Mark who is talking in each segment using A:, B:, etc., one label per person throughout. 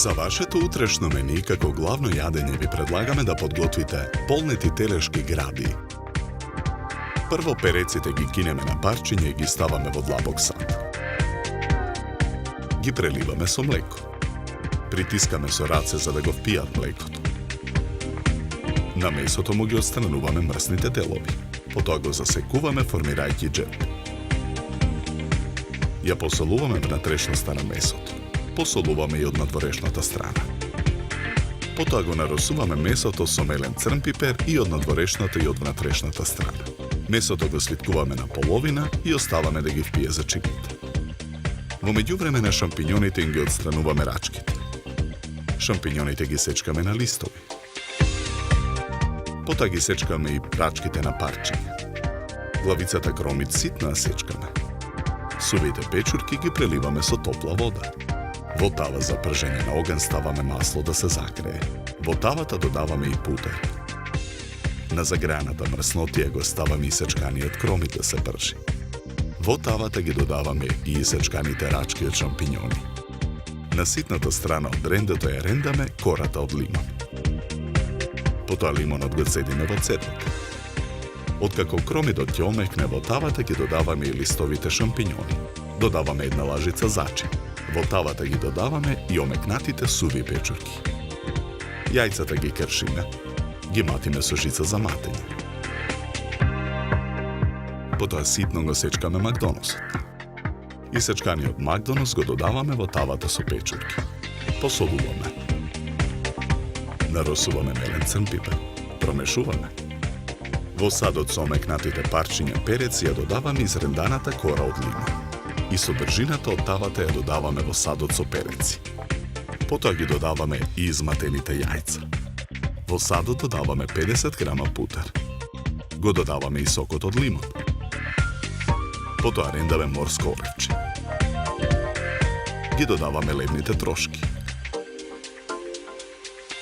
A: За вашето утрешно мени, како главно јадење ви предлагаме да подготвите полнети телешки гради. Прво переците ги кинеме на парчиња и ги ставаме во длабок сад. Ги преливаме со млеко. Притискаме со раце за да го впијат млекото. На месото му ги отстрануваме мрсните делови. Потоа го засекуваме формирајќи џеп. Ја посолуваме внатрешноста на месото. Посолуваме и од надворешната страна. Потоа го наросуваме месото со мелен црн пипер и од надворешната и од внатрешната страна. Месото го слиткуваме на половина и оставаме да ги впие за чините. Во меѓувреме на шампиньоните им ги отстрануваме рачките. Шампиньоните ги сечкаме на листови. Потоа ги сечкаме и рачките на парчиња. Главицата кромит ситна сечкаме. Сувите печурки ги преливаме со топла вода. Во тава за пржење на оган ставаме масло да се загрее. Во тавата додаваме и пудер. На загреаната мрснотија го ставаме исечканиот кромит да се пржи. Во тавата ги додаваме и исечканите рачки од шампиньони. На ситната страна од рендето ја рендаме кората од лимон. Потоа лимонот го цедиме во цедок. Откако кромидот ќе омекне во тавата ги додаваме и листовите шампиньони. Додаваме една лажица зачин. Во тавата ги додаваме и омекнатите суви печурки. Јајцата ги кршиме, ги матиме со жица за матење. Потоа ситно го сечкаме макдоносот. Исечканиот макдонос го додаваме во тавата со печурки. Посолуваме. Наросуваме мелен црн пипер. Промешуваме. Во садот со омекнатите парчиња перец ја додаваме изренданата кора од лимон. И содржината од тавата ја додаваме во садот со переци. Потоа ги додаваме и изматените јајца. Во садот додаваме 50 грама пудер. Го додаваме и сокот од лимон. Потоа рендаме морско оревче. Ги додаваме лебните трошки.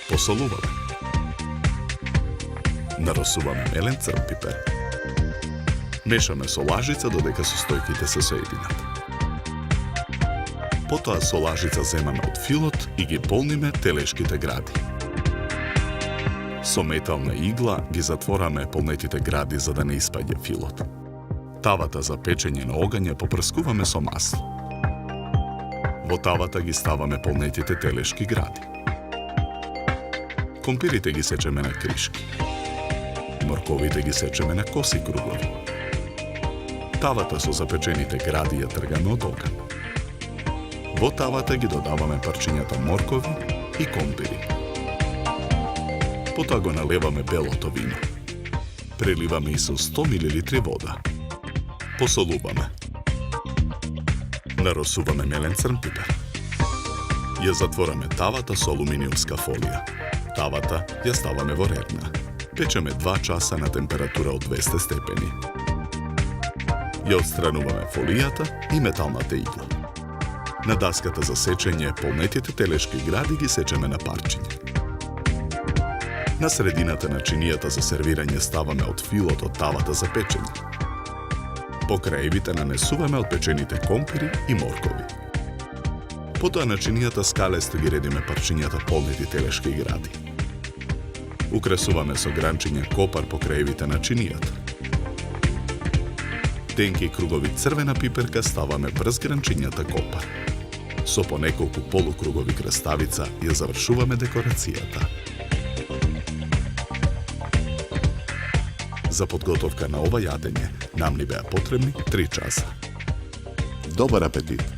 A: Посолуваме. Наросуваме мелен црн пипер. Мешаме со лажица додека состојките се соединат. Потоа со лажица земаме од филот и ги полниме телешките гради. Со метална игла ги затвораме полнетите гради за да не испаѓа филот. Тавата за печење на оган ја попрскуваме со масло. Во тавата ги ставаме полнетите телешки гради. Компирите ги сечеме на кришки. Морковите ги сечеме на коси кругови. Тавата со запечените гради ја тргаме од оган. Во тавата ги додаваме парчињата моркови и компири. Потоа го налеваме белото вино. Преливаме и со 100 мл вода. Посолуваме. Наросуваме мелен црн пипер. Ја затвораме тавата со алуминиумска фолија. Тавата ја ставаме во редна. Печеме 2 часа на температура од 200 степени. Ја отстрануваме фолијата и металната игла. На даската за сечење полнетите телешки гради ги сечеме на парчиња. На средината на чинијата за сервирање ставаме од филот од тавата за печење. По краевите нанесуваме од печените компири и моркови. Потоа на чинијата скалесто ги редиме парчињата полнети телешки гради. Украсуваме со гранчиња копар по краевите на чинијата. Тенки кругови црвена пиперка ставаме врз гранчињата копар. Со по неколку полукругови краставица ја завршуваме декорацијата. За подготовка на ова јадење нам ни беа потребни 3 часа. Добар апетит!